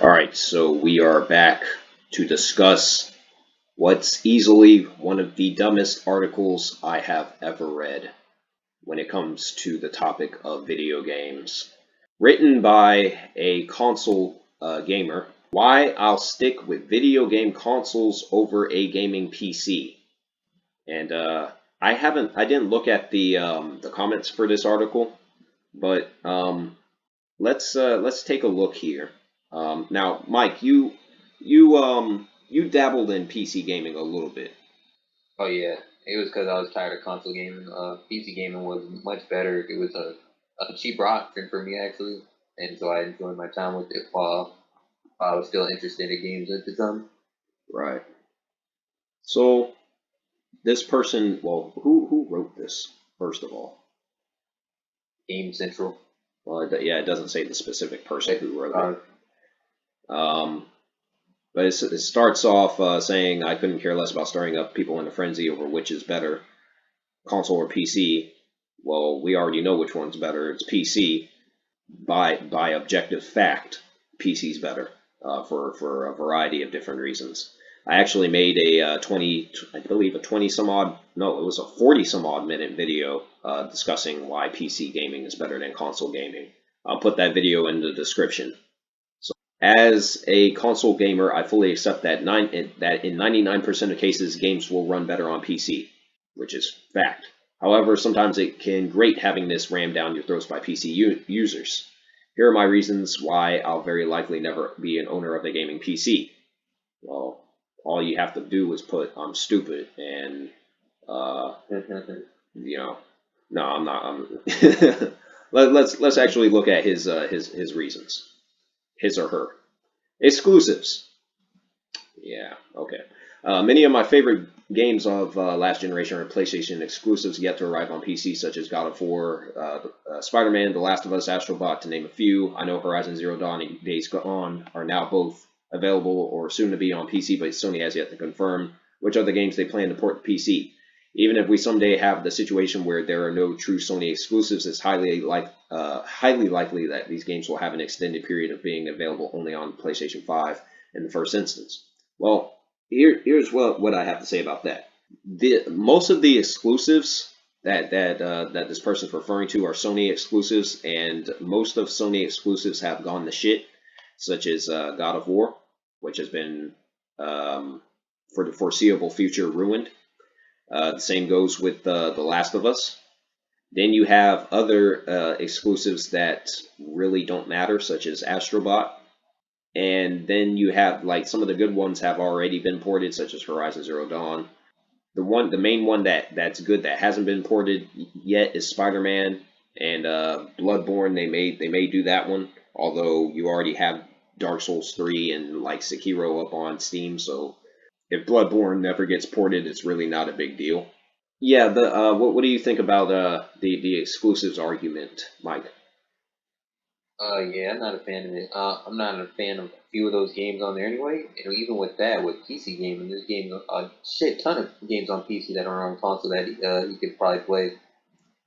All right, so we are back to discuss what's easily one of the dumbest articles I have ever read when it comes to the topic of video games. Written by a console gamer, why I'll stick with video game consoles over a gaming PC. And I didn't look at the comments for this article, but let's take a look here. Now, Mike, you dabbled in PC gaming a little bit. Oh yeah, it was because I was tired of console gaming. PC gaming was much better. It was a cheaper option for me actually, and so I enjoyed my time with it while I was still interested in games at the time. Right. So this person, well, who wrote this first of all? Game Central. Well, yeah, it doesn't say the specific person who wrote Uh, it. But it starts off saying I couldn't care less about stirring up people in a frenzy over which is better, console or PC. Well, we already know which one's better. It's PC. By objective fact, PC's better for a variety of different reasons. I actually made a 20 some odd, no, it was a 40 some odd minute video discussing why PC gaming is better than console gaming. I'll put that video in the description. So, as a console gamer, I fully accept that that in 99% of cases, games will run better on PC, which is fact. However, sometimes it can grate having this rammed down your throats by PC users. Here are my reasons why I'll very likely never be an owner of a gaming PC. Well, all you have to do is put "I'm stupid" and you know, no, I'm not. Let's actually look at his reasons, his or her exclusives. Yeah, okay. Many of my favorite games of last generation are PlayStation exclusives yet to arrive on PC, such as God of War, Spider-Man, The Last of Us, Astro Bot, to name a few. I know Horizon Zero Dawn and Days Gone are now both available or soon to be on PC, but Sony has yet to confirm which other games they plan to port to PC. Even if we someday have the situation where there are no true Sony exclusives, it's highly likely that these games will have an extended period of being available only on PlayStation 5 in the first instance. Well, here's what I have to say about that. Most of the exclusives that this person's referring to are Sony exclusives, and most of Sony exclusives have gone to shit, such as God of War, which has been for the foreseeable future ruined. The same goes with The Last of Us. Then you have other exclusives that really don't matter, such as Astrobot. And then you have like some of the good ones have already been ported, such as Horizon Zero Dawn. The main one that's good that hasn't been ported yet is Spider-Man and Bloodborne. They may do that one, although you already have Dark Souls 3 and like Sekiro up on Steam, so if Bloodborne never gets ported, it's really not a big deal. Yeah, the what do you think about the exclusives argument, Mike? yeah, I'm not a fan of it. I'm not a fan of a few of those games on there anyway. And even with that, with PC gaming, there's games, a shit ton of games on PC that are on console that you could probably play.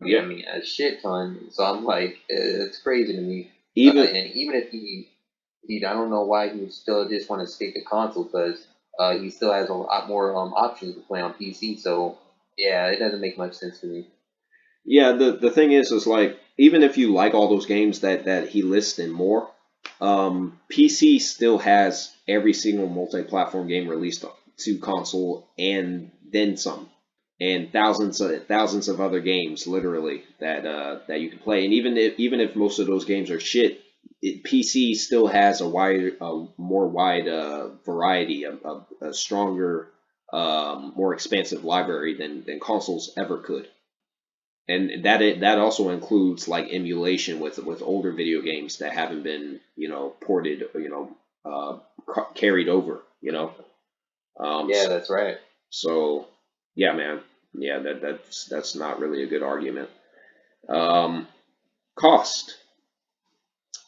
Yeah, I mean, a shit ton. So I'm like, it's crazy to me. even And even if I don't know why he would still just want to stick to console because he still has a lot more options to play on PC. So yeah, it doesn't make much sense to me. yeah, the thing is like even if you like all those games that he lists and more, PC still has every single multi-platform game released to console and then some, and thousands of other games literally that you can play. And even if most of those games are shit, PC still has a more wide variety, a stronger, more expansive library than consoles ever could. And that also includes like emulation with older video games that haven't been ported, carried over. Yeah, So, that's right. so yeah, man, yeah, that's not really a good argument. Um, Cost.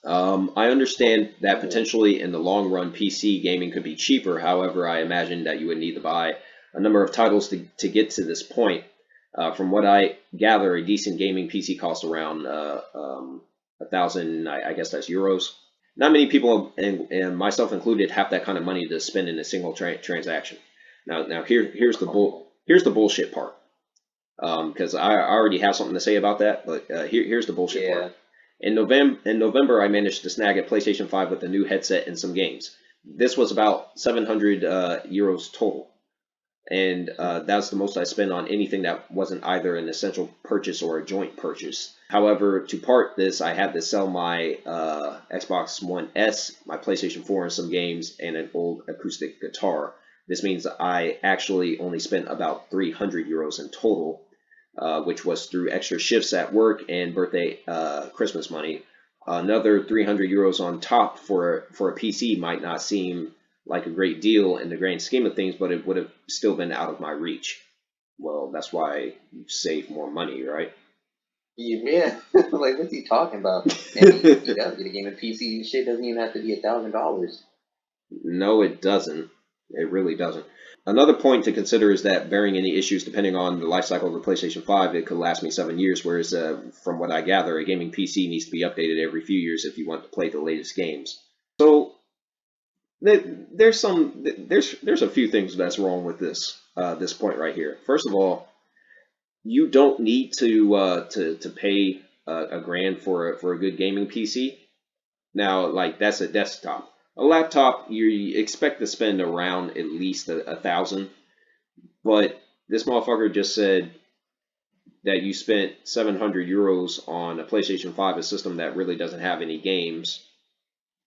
I understand that potentially in the long run, PC gaming could be cheaper. However, I imagine that you would need to buy a number of titles to get to this point. From what I gather, a decent gaming PC costs around 1,000. I guess that's euros. Not many people, and myself included, have that kind of money to spend in a single transaction. Now here's the bullshit part. Because I already have something to say about that, but here's the bullshit Yeah. part. In November, I managed to snag a PlayStation 5 with a new headset and some games. This was about 700 euros total, and that's the most I spent on anything that wasn't either an essential purchase or a joint purchase. However, to part this, I had to sell my Xbox One S, my PlayStation 4, and some games, and an old acoustic guitar. This means I actually only spent about 300 euros in total, which was through extra shifts at work and birthday Christmas money. Another 300 euros on top for a PC might not seem like a great deal in the grand scheme of things, but it would have still been out of my reach. Well, that's why you save more money, right? Yeah. Like, what's he talking about? And he does get a gaming PC. Shit doesn't even have to be $1,000. No, it doesn't. It really doesn't. Another point to consider is that bearing any issues depending on the life cycle of the PlayStation 5, it could last me 7 years, whereas from what I gather, a gaming PC needs to be updated every few years if you want to play the latest games. So there's a few things that's wrong with this point right here. First of all, you don't need to pay a grand for a good gaming PC. Now, like, that's a desktop. A laptop, you expect to spend around at least a thousand, but this motherfucker just said that you spent 700 euros on a PlayStation 5, a system that really doesn't have any games,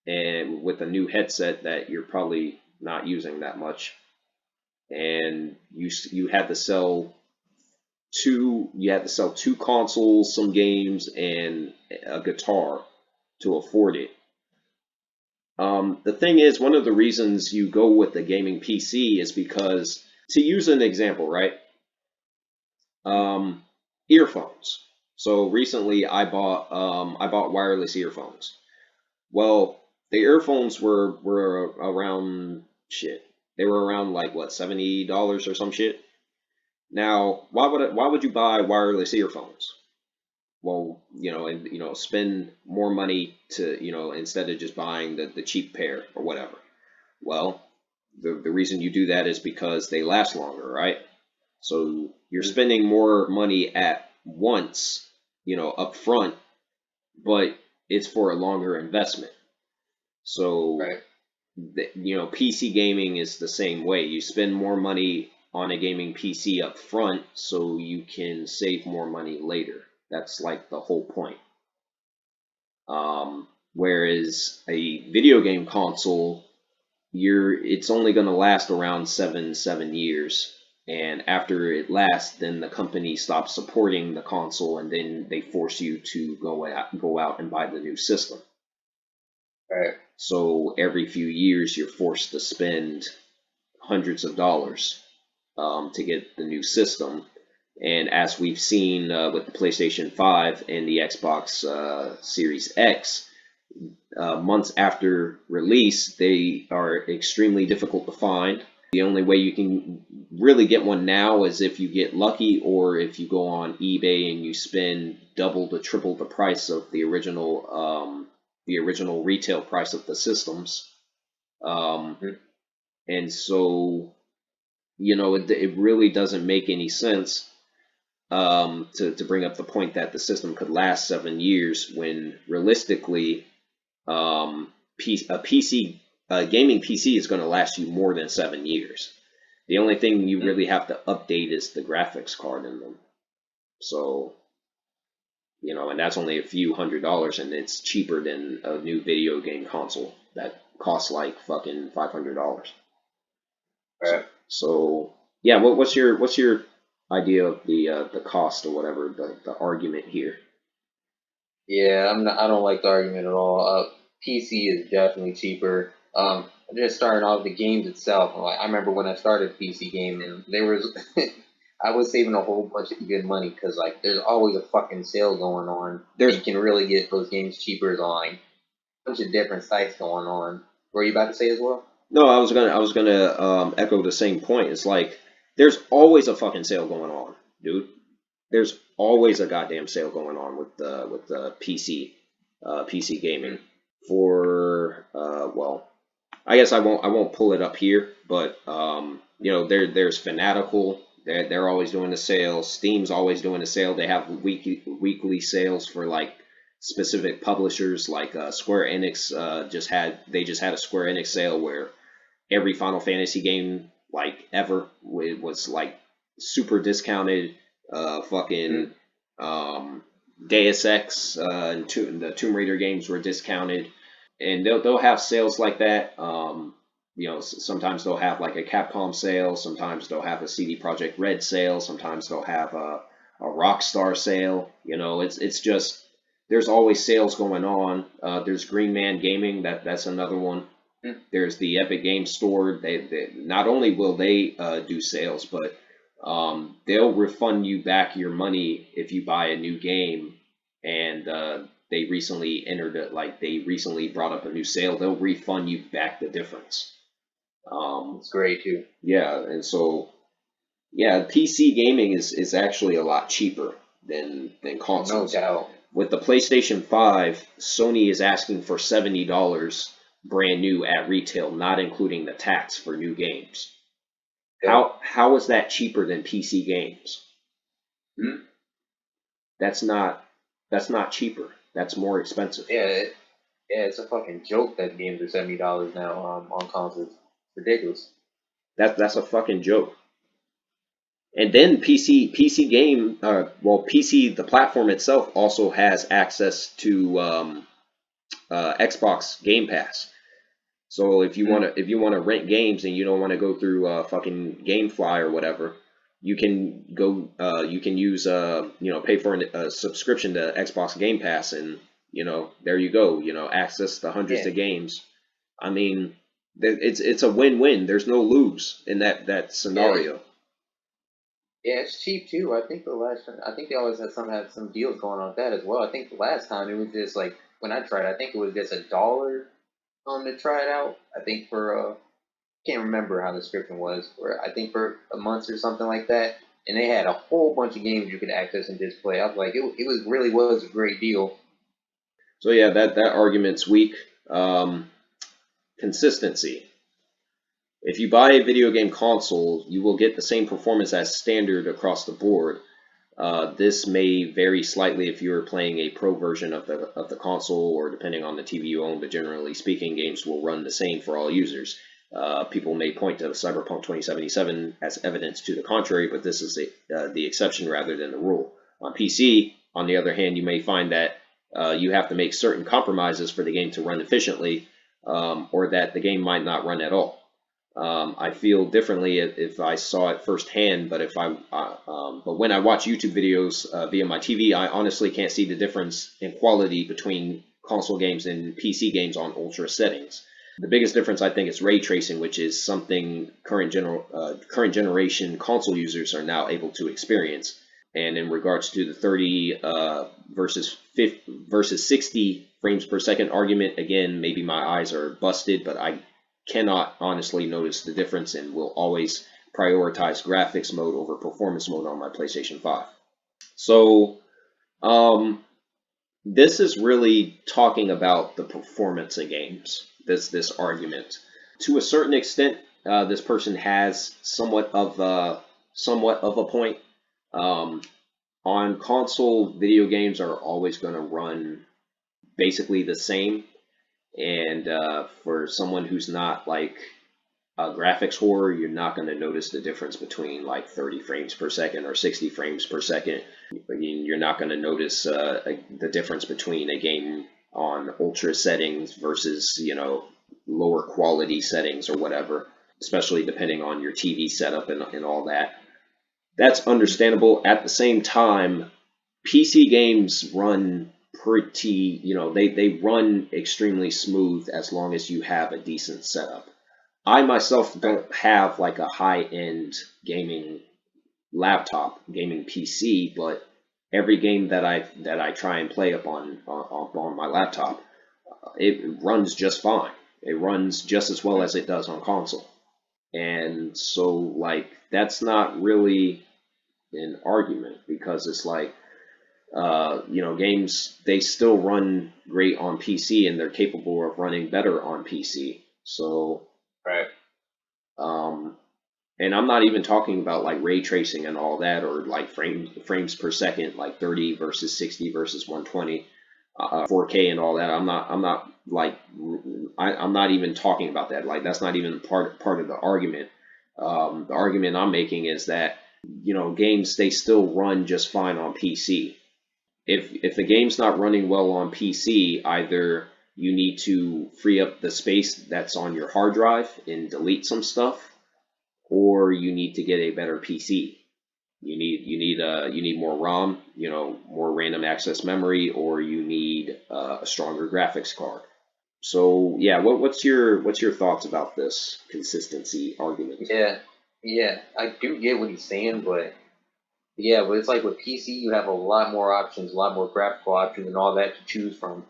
and with a new headset that you're probably not using that much, and you had to sell two consoles, some games, and a guitar to afford it. The thing is, one of the reasons you go with the gaming PC is because, to use an example, right? Earphones. So recently, I bought wireless earphones. Well, the earphones were around shit. They were around like what, $70 or some shit. Now, why would you buy wireless earphones? Well, spend more money to, instead of just buying the cheap pair or whatever. Well, the reason you do that is because they last longer, right? So you're spending more money at once, up front, but it's for a longer investment. So, Right. PC gaming is the same way. You spend more money on a gaming PC up front so you can save more money later. That's like the whole point. Whereas a video game console, it's only going to last around seven years, and after it lasts, then the company stops supporting the console, and then they force you to go out and buy the new system. Right. So every few years, you're forced to spend hundreds of dollars to get the new system. And as we've seen with the PlayStation 5 and the Xbox Series X, months after release, they are extremely difficult to find. The only way you can really get one now is if you get lucky, or if you go on eBay and you spend double to triple the price of the original retail price of the systems. And so, it really doesn't make any sense to bring up the point that the system could last 7 years when realistically, a gaming PC is going to last you more than 7 years. The only thing you really have to update is the graphics card in them. So, and that's only a few $100s, and it's cheaper than a new video game console that costs like fucking $500. Right. So yeah, what's your idea of the cost or whatever, the argument here? Yeah, I don't like the argument at all. PC is definitely cheaper. Just starting off the games itself. Like, I remember when I started PC gaming, there was I was saving a whole bunch of good money because like there's always a fucking sale going on. There's You can really get those games cheaper on like, a bunch of different sites going on. Were you about to say as well? No, I was gonna echo the same point. It's like there's always a fucking sale going on, dude. There's always a goddamn sale going on with the PC gaming. for well, I guess I won't pull it up here, but there's Fanatical. They're always doing the sales. Steam's always doing the sale. They have weekly sales for like specific publishers, like Square Enix. Just had a Square Enix sale where every Final Fantasy game like ever was like super discounted. Fucking Deus Ex and the Tomb Raider games were discounted, and they'll have sales like that. Sometimes they'll have like a Capcom sale, sometimes they'll have a CD Projekt Red sale, sometimes they'll have a Rockstar sale. It's just there's always sales going on. There's Green Man Gaming, that's another one. There's the Epic Games Store. They not only will they do sales, but they'll refund you back your money if you buy a new game, and they recently entered it, like they recently brought up a new sale. They'll refund you back the difference. It's great too. Yeah, and so yeah, PC gaming is actually a lot cheaper than Oh, no consoles. doubt. With the PlayStation 5, Sony is asking for $70 brand new at retail, not including the tax for new games. Yeah. How is that cheaper than PC games? Hmm? That's not cheaper. That's more expensive. Yeah, it's a fucking joke that games are $70 now on consoles. Ridiculous. That's a fucking joke. And then PC, the platform itself also has access to Xbox Game Pass. So if you wanna rent games and you don't want to go through fucking GameFly or whatever, you can use pay for a subscription to Xbox Game Pass, and there you go, access the hundreds Yeah, of games. I mean, it's a win-win. There's no lose in that yeah, scenario. yeah. It's cheap too. I think I think they always had some deals going on with that as well. I think the last time it was just like when I tried, I think it was just $1 to try it out. I think for can't remember how the description was, or I think for a month or something like that. And they had a whole bunch of games you could access and just play. I was like, it was really was a great deal. So yeah, that argument's weak. Consistency. If you buy a video game console, you will get the same performance as standard across the board. This may vary slightly if you are playing a pro version of the console, or depending on the TV you own, but generally speaking, games will run the same for all users. People may point to Cyberpunk 2077 as evidence to the contrary, but this is the exception rather than the rule. On PC, on the other hand, you may find that you have to make certain compromises for the game to run efficiently, or that the game might not run at all. I feel differently if I saw it firsthand, but when I watch YouTube videos via my TV, I honestly can't see the difference in quality between console games and PC games on ultra settings. The biggest difference, I think, is ray tracing, which is something current generation console users are now able to experience. And in regards to the 30 versus 60 frames per second argument, again, maybe my eyes are busted, but I cannot honestly notice the difference, and will always prioritize graphics mode over performance mode on my PlayStation 5. So, this is really talking about the performance of games. This argument, to a certain extent, this person has somewhat of a point. Um, on console, video games are always going to run basically the same, and for someone who's not like a graphics whore, you're not going to notice the difference between like 30 frames per second or 60 frames per second. I mean, you're not going to notice the difference between a game on ultra settings versus lower quality settings or whatever, especially depending on your TV setup and all that. That's understandable. At the same time, PC games run pretty, they run extremely smooth as long as you have a decent setup. I myself don't have like a high-end gaming gaming PC, but every game that I try and play up on my laptop, it runs just fine. It runs just as well as it does on console. And so like that's not really an argument, because it's like Games, they still run great on PC and they're capable of running better on PC. So, Right. um, and I'm not even talking about like ray tracing and all that, or like frames per second, like 30 versus 60 versus 120, 4K and all that. I'm not like I'm not even talking about that. Like that's not even part of the argument. The argument I'm making is that games, they still run just fine on PC. If the game's not running well on PC, either you need to free up the space that's on your hard drive and delete some stuff, or you need to get a better PC. You need more ROM, more random access memory, or you need a stronger graphics card. So yeah, what's your thoughts about this consistency argument? Yeah, yeah, I do get what he's saying, but yeah, but it's like with PC, you have a lot more options, a lot more graphical options, and all that to choose from.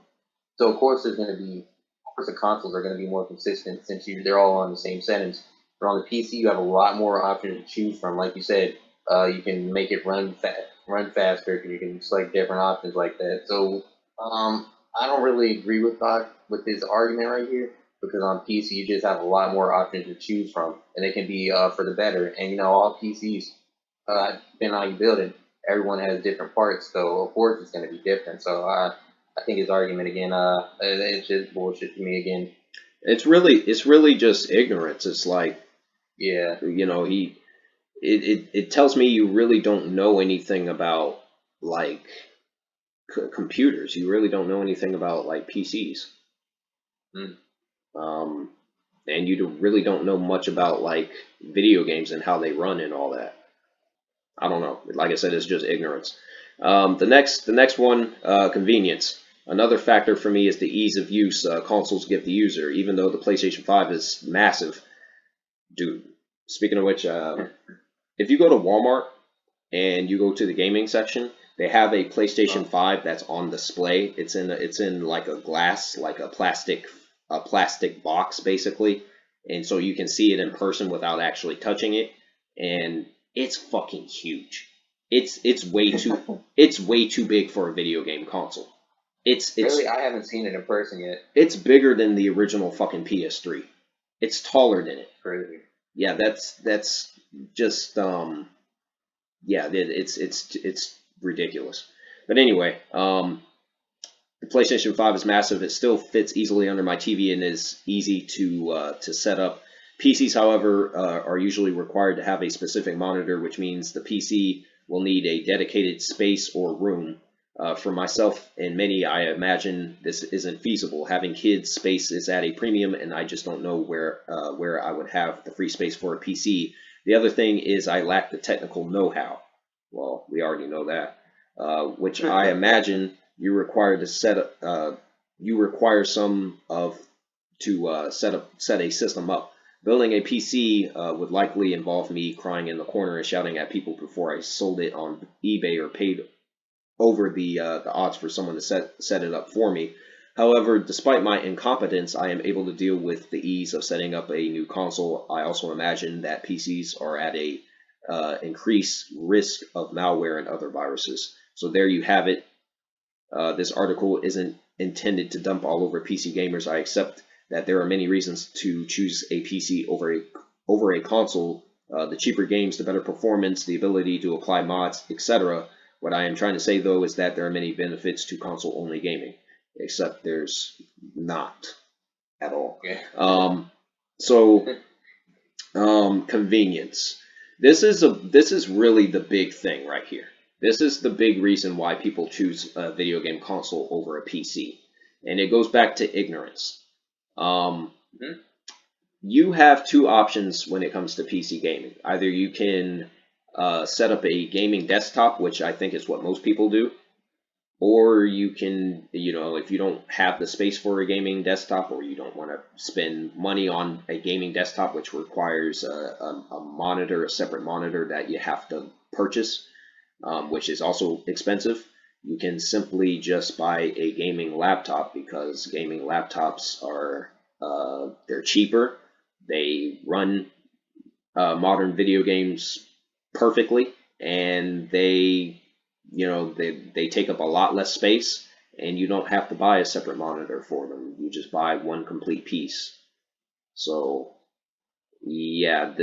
So of course, of course, the consoles are going to be more consistent since they're all on the same settings. But on the PC, you have a lot more options to choose from. Like you said, you can make it run faster. You can select different options like that. So I don't really agree with Doc with his argument right here because on PC you just have a lot more options to choose from, and they can be for the better. And all PCs, depending on how you build it, everyone has different parts, so of course it's going to be different. So I think his argument again, it's just bullshit to me again. It's really just ignorance. It's like, Yeah, he it tells me you really don't know anything about like computers. You really don't know anything about like PCs. mm, Um, and you really don't know much about like video games and how they run and all that. I don't know. Like I said, it's just ignorance. The next one, convenience. Another factor for me is the ease of use consoles give the user. Even though the PlayStation 5 is massive, dude. Speaking of which, if you go to Walmart and you go to the gaming section, they have a uh, PlayStation 5 that's on display. It's in like a glass, like a plastic box basically, and so you can see it in person without actually touching it, and it's fucking huge. It's way too big for a video game console. It's really, it's I haven't seen it in person yet. it's bigger than the original fucking PS3. It's taller than it. Crazy. Yeah, that's just yeah, it's ridiculous. But anyway, the PlayStation 5 is massive. It still fits easily under my TV and is easy to set up. PCs, however, are usually required to have a specific monitor, which means the PC will need a dedicated space or room. For myself and many, I imagine this isn't feasible. Having kids, space is at a premium, and I just don't know where I would have the free space for a PC. The other thing is I lack the technical know-how. Well, we already know that, which I imagine you require some of to set a system up. Building a PC would likely involve me crying in the corner and shouting at people before I sold it on eBay or paid over the odds for someone to set it up for me. However, despite my incompetence, I am able to deal with the ease of setting up a new console. I also imagine that PCs are at a increased risk of malware and other viruses. So there you have it. This article isn't intended to dump all over PC gamers. I accept that there are many reasons to choose a PC over a console. The cheaper games, the better performance, the ability to apply mods, etc. What I am trying to say though is that there are many benefits to console-only gaming, except there's not at all. Yeah. So convenience. This is really the big thing right here. This is the big reason why people choose a video game console over a PC, and it goes back to ignorance. Um, Mhm. you have two options when it comes to PC gaming. Either you can set up a gaming desktop, which I think is what most people do, or you can, if you don't have the space for a gaming desktop, or you don't want to spend money on a gaming desktop, which requires a monitor, a separate monitor that you have to purchase, which is also expensive, you can simply just buy a gaming laptop, because gaming laptops they're cheaper. They run modern video games perfectly, and they you know, they take up a lot less space, and you don't have to buy a separate monitor for them. You just buy one complete piece. So yeah,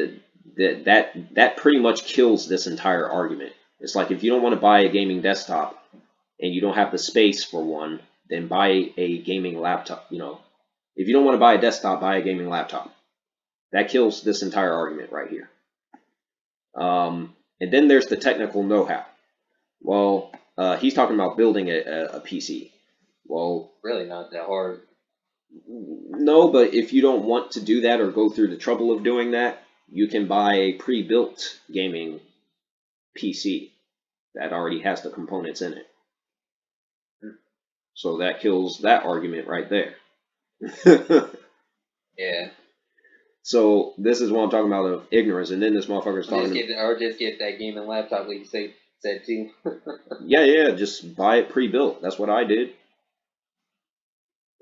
that pretty much kills this entire argument. It's like if you don't want to buy a gaming desktop and you don't have the space for one, then buy a gaming laptop. You know, if you don't want to buy a desktop, buy a gaming laptop. That kills this entire argument right here. And then there's the technical know-how. Well, he's talking about building a PC. Well, Really not that hard. no, but if you don't want to do that or go through the trouble of doing that, you can buy a pre-built gaming PC that already has the components in it. So that kills that argument right there. Yeah. So this is what I'm talking about of ignorance, and then this motherfucker's talking. Just get that gaming laptop, like you said too. Yeah, just buy it pre-built. That's what I did.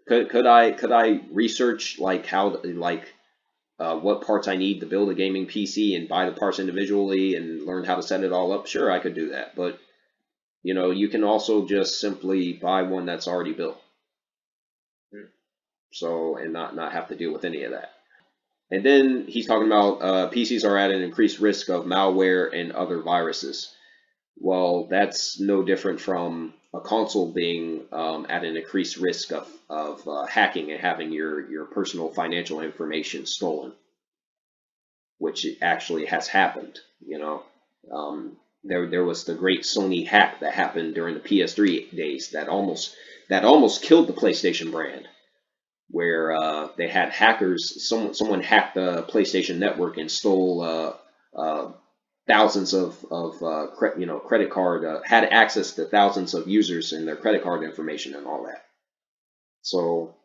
Could I research like how what parts I need to build a gaming PC and buy the parts individually and learn how to set it all up? Sure, I could do that, but you know, you can also just simply buy one that's already built. So and not have to deal with any of that. And then he's talking about PCs are at an increased risk of malware and other viruses. Well, that's no different from a console being at an increased risk of hacking and having your personal financial information stolen, which actually has happened. You know, there was the great Sony hack that happened during the PS3 days that almost killed the PlayStation brand, where they had hackers. Someone hacked the PlayStation Network and stole thousands of credit card, had access to thousands of users and their credit card information and all that. So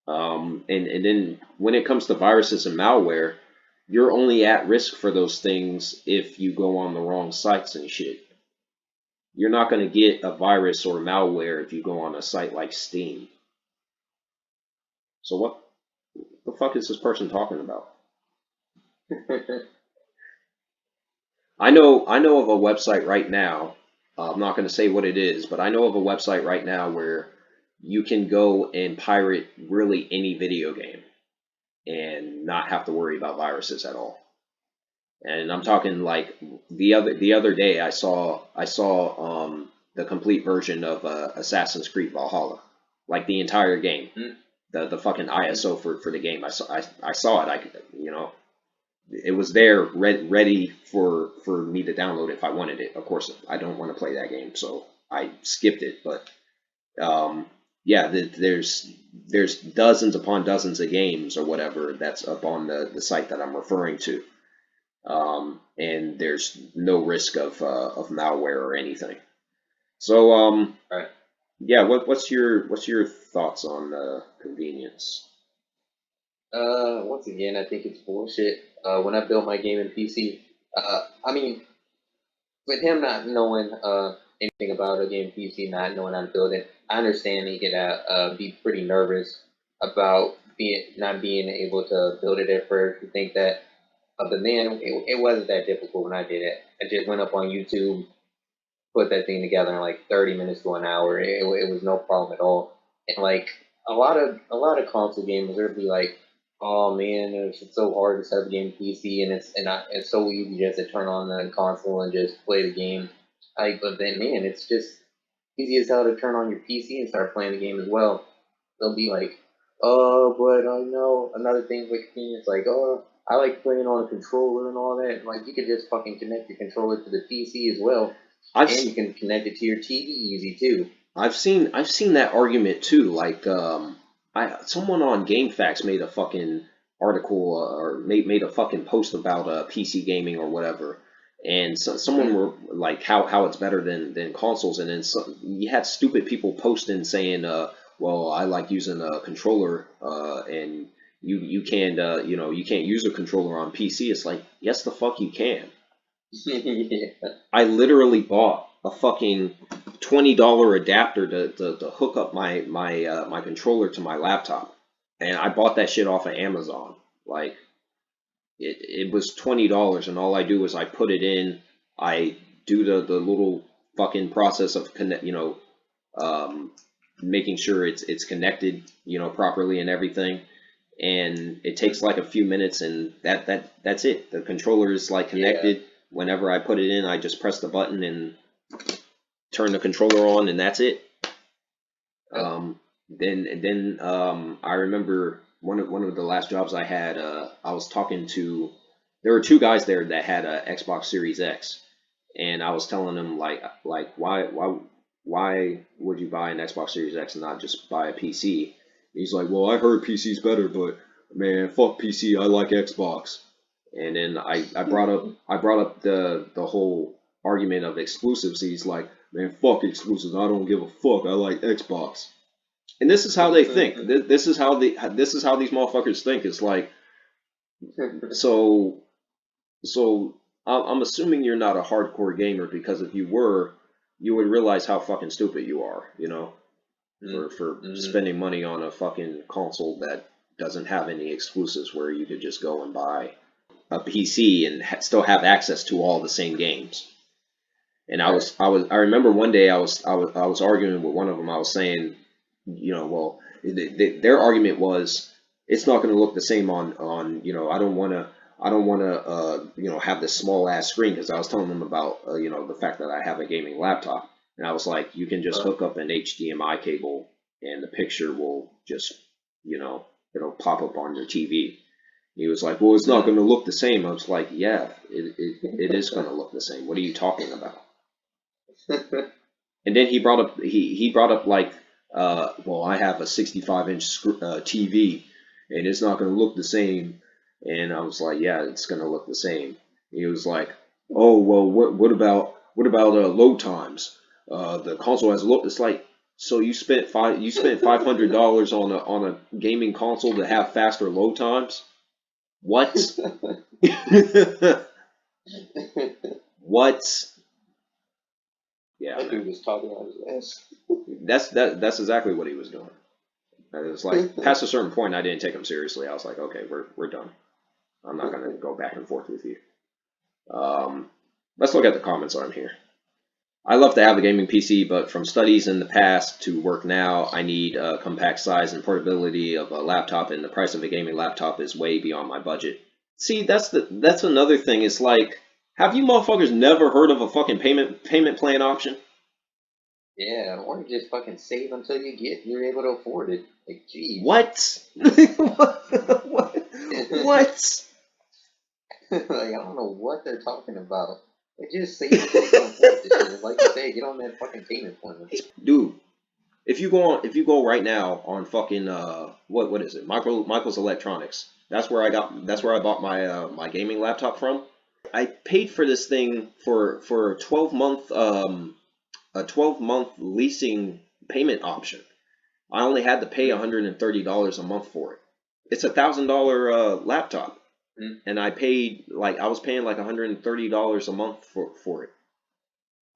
and then when it comes to viruses and malware, you're only at risk for those things if you go on the wrong sites and shit. You're not going to get a virus or malware if you go on a site like Steam. So what the fuck is this person talking about? I know of a website right now. I'm not going to say what it is, but I know of a website right now where you can go and pirate really any video game and not have to worry about viruses at all. And I'm talking like the other day I saw the complete version of Assassin's Creed Valhalla, like the entire game, the fucking ISO for the game. I saw it. It was there ready for me to download if I wanted it. Of course, I don't want to play that game, so I skipped it. But yeah, there's dozens upon dozens of games or whatever that's up on the site that I'm referring to, and there's no risk of malware or anything. So Right. yeah, what's your thoughts on convenience? Once again, I think it's bullshit. When I built my gaming PC, I mean, with him not knowing anything about a game PC, not knowing how to build it, I understand he could be pretty nervous about not being able to build it at first. You think that, but then it wasn't that difficult when I did it. I just went up on YouTube, put that thing together in like 30 minutes to an hour. It was no problem at all. And like a lot of console gamers, they'd be like, "Oh man, it's so hard to set up a game PC, and it's so easy just to turn on the console and just play the game." But then man, it's just easy as hell to turn on your PC and start playing the game as well. They'll be like, "Oh, but I know another thing with convenience, like, oh, I like playing on a controller and all that." Like, you could just fucking connect your controller to the PC as well, I've and you can connect it to your TV easy too. I've seen that argument too. Like someone on GameFAQs made a fucking article or made a fucking post about PC gaming or whatever, and so someone were like how it's better than consoles, and then you had stupid people posting saying well, I like using a controller and you can't you can't use a controller on PC. It's like, yes the fuck you can. Yeah. I literally bought a fucking $20 adapter to hook up my controller to my laptop, and I bought that shit off of Amazon. Like it was $20, and all I do is I put it in, I do the little fucking process of um, making sure it's connected, properly and everything. And it takes like a few minutes, and that's it. The controller is like Yeah. connected. Whenever I put it in, I just press the button and turn the controller on, and that's it. Yep. Then I remember one of the last jobs I had. I was talking to. There were two guys there that had a Xbox Series X, and I was telling them like why would you buy an Xbox Series X and not just buy a PC? He's like, well, I heard PC's better, but man, fuck PC. I like Xbox. And then I brought up the whole argument of exclusives. He's like, man, fuck exclusives. I don't give a fuck. I like Xbox. And this is how they think. This is how these motherfuckers think. It's like so so I'm assuming you're not a hardcore gamer, because if you were, you would realize how fucking stupid you are, for Mm-hmm. spending money on a fucking console that doesn't have any exclusives, where you could just go and buy a PC and still have access to all the same games. And I Right. was I was I remember one day I was arguing with one of them. I was saying, well, their argument was it's not going to look the same on I don't want to have this small ass screen, because I was telling them about the fact that I have a gaming laptop, and I was like, you can just hook up an HDMI cable and the picture will just it'll pop up on your TV. He was like, well, it's not Mm-hmm. going to look the same. I was like, yeah, it is going to look the same. What are you talking about? And then he brought up like, well, I have a 65-inch TV, and it's not going to look the same. And I was like, yeah, it's going to look the same. He was like, oh well, what about load times? The console has load. It's like, so you spent $500 on a gaming console to have faster load times? What? What? Yeah, That man. dude was talking out his ass. That's exactly what he was doing. And it was like, past a certain point, I didn't take him seriously. I was like, okay, we're done. I'm not gonna go back and forth with you. Um, let's look at the comments on here. I love to have a gaming PC, but from studies in the past to work now, I need a compact size and portability of a laptop, and the price of a gaming laptop is way beyond my budget. See, that's another thing. It's like, have you motherfuckers never heard of a fucking payment plan option? Yeah, or just fucking save until you're able to afford it. Like, geez. What? what? What? Like, I don't know what they're talking about. Like, just save until you can afford this shit. Like you say, get on that fucking payment plan. Dude, if you go right now on fucking what is it? Michael's Electronics. That's where I bought my gaming laptop from. I paid for this thing for a 12-month leasing payment option. I only had to pay $130 a month for it. It's $1,000 laptop, Mm-hmm. and I was paying like $130 a month for it.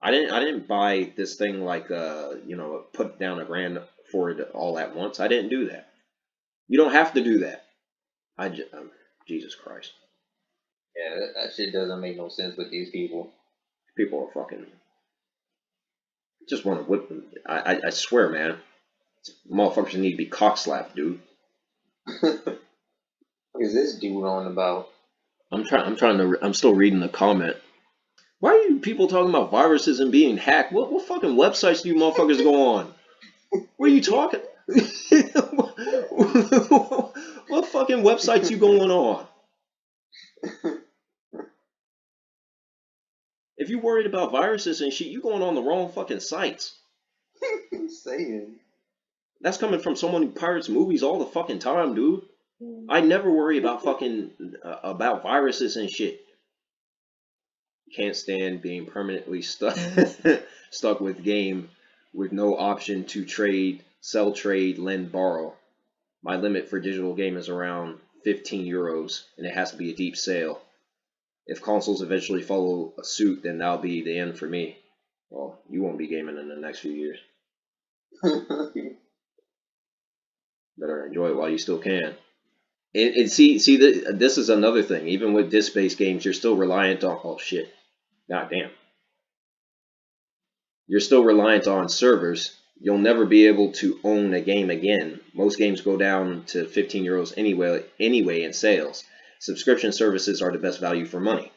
I didn't buy this thing like put down $1,000 for it all at once. I didn't do that. You don't have to do that. Jesus Christ, Yeah, that shit doesn't make no sense with these people. people are fucking just want to whip them. I swear, man, motherfuckers need to be cock slapped, dude. What is this dude on about? I'm still reading the comment. Why are you people talking about viruses and being hacked? What fucking websites do you motherfuckers go on? What are you talking? What fucking websites you going on? If you worried about viruses and shit, you going on the wrong fucking sites. He's saying. That's coming from someone who pirates movies all the fucking time, dude. I never worry about fucking about viruses and shit. Can't stand being permanently stuck stuck with game with no option to trade, sell, trade, lend, borrow. My limit for digital game is around 15 euros, and it has to be a deep sale. If consoles eventually follow suit, then that'll be the end for me. Well, you won't be gaming in the next few years. Better enjoy it while you still can. And see, this is another thing. Even with disc-based games, you're still reliant on. Oh shit! God damn! you're still reliant on servers. You'll never be able to own a game again. Most games go down to 15 euros anyway in sales. Subscription services are the best value for money.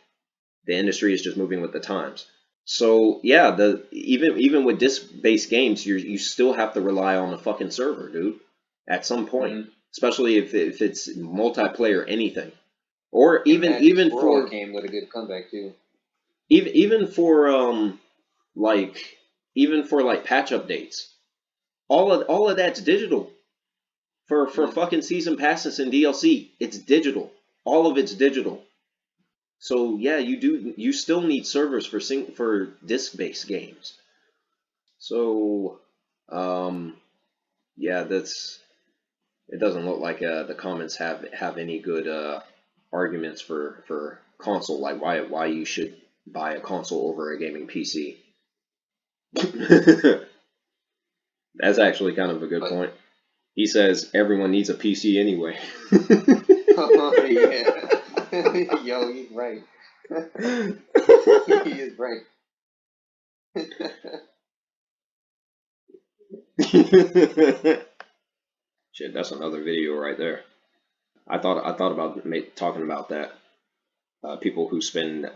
The industry is just moving with the times. So yeah, the even with disc-based games, you still have to rely on a fucking server, dude. At some point, Mm-hmm. especially if it's multiplayer anything, or And even Magic even Squirrel for came with a good comeback too. even for like even for like patch updates. All of that's digital. For Mm. fucking season passes and DLC, it's digital. All of it's digital. So yeah, you still need servers for disc-based games. So yeah, that's it doesn't look like the comments have any good arguments for console, like why you should buy a console over a gaming PC. That's actually kind of a good But point. He says everyone needs a PC anyway. oh yeah, yo, he's right. He is right. Shit, that's another video right there. I thought about talking about that. People who spend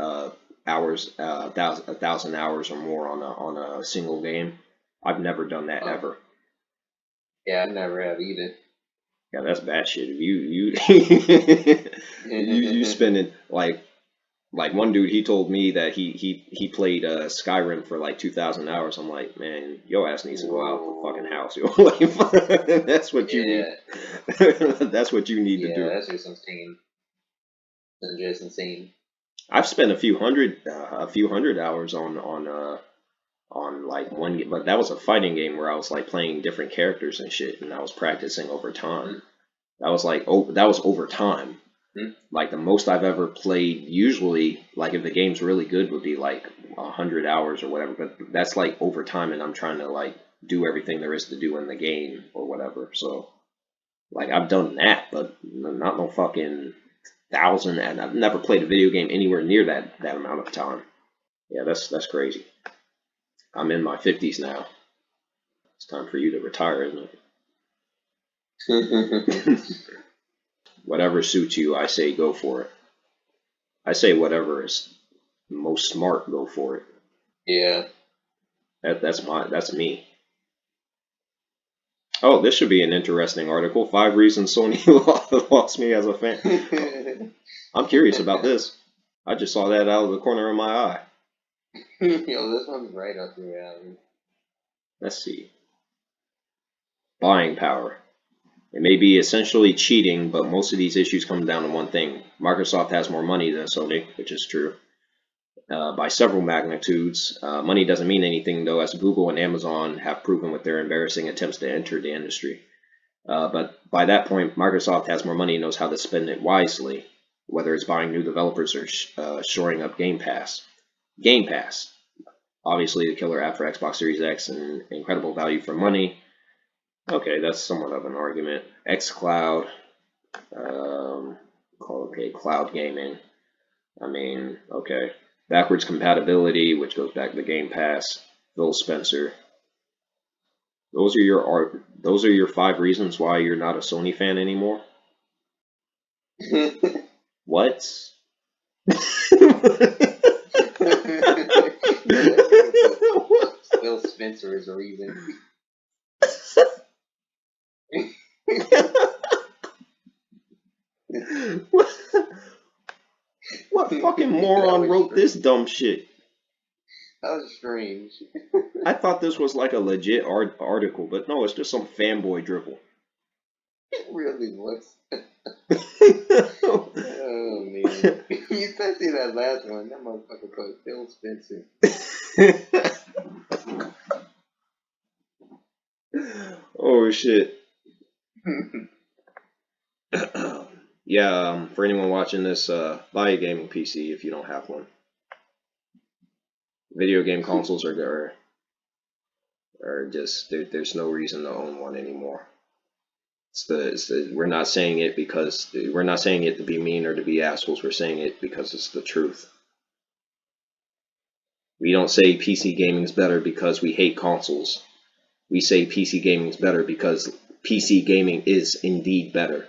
hours, a thousand hours or more on a single game. I've never done that Oh ever. yeah, I never have either. Yeah, that's bad shit. If you you spending like one dude, he told me that he played Skyrim for like 2,000 hours. I'm like, man, your ass needs to go out the fucking Whoa. house. Yo. Like, that's what you need. Yeah, That's what you need to yeah, do. that's just insane. That's just insane. I've spent a few hundred hours on like one game, but that was a fighting game where I was like playing different characters and shit, and I was practicing over time. That was over time. Mm-hmm. Like the most I've ever played, usually, like if the game's really good, would be like 100 hours or whatever. But that's like over time, and I'm trying to like do everything there is to do in the game or whatever. So like I've done that, but not no fucking thousand. And I've never played a video game anywhere near that amount of time. Yeah, that's crazy. I'm in my 50s now. It's time for you to retire, isn't it? Whatever suits you, I say go for it. I say whatever is most smart, go for it. Yeah. That's me. Oh, this should be an interesting article. 5 reasons Sony lost me as a fan. I'm curious about this. I just saw that out of the corner of my eye. Yo, this one's right up your alley. Let's see. Buying power. It may be essentially cheating, but most of these issues come down to one thing. Microsoft has more money than Sony, which is true, by several magnitudes. Money doesn't mean anything, though, as Google and Amazon have proven with their embarrassing attempts to enter the industry. But by that point, Microsoft has more money and knows how to spend it wisely, whether it's buying new developers or shoring up Game Pass. Game Pass, obviously the killer app for Xbox Series X and incredible value for money. Okay, that's somewhat of an argument. xCloud, um, okay, cloud gaming. I mean, okay. Backwards compatibility, which goes back to Game Pass. Phil Spencer. Those are your 5 reasons why you're not a Sony fan anymore. What? Yo, that nigga said Phil Spencer is a reason. What fucking That moron was wrote this strange. dumb shit? That was strange. I thought this was like a legit article, but no, it's just some fanboy dribble. It really was. Oh man. Especially that last one. That motherfucker called Phil Spencer. Oh shit. Yeah, for anyone watching this, buy a gaming PC if you don't have one. Video game consoles are just there's no reason to own one anymore. We're not saying it because we're not saying it to be mean or to be assholes. We're saying it because it's the truth. We don't say PC gaming's better because we hate consoles. We say PC gaming's better because PC gaming is indeed better.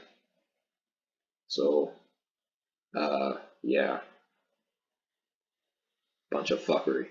So, yeah. Bunch of fuckery.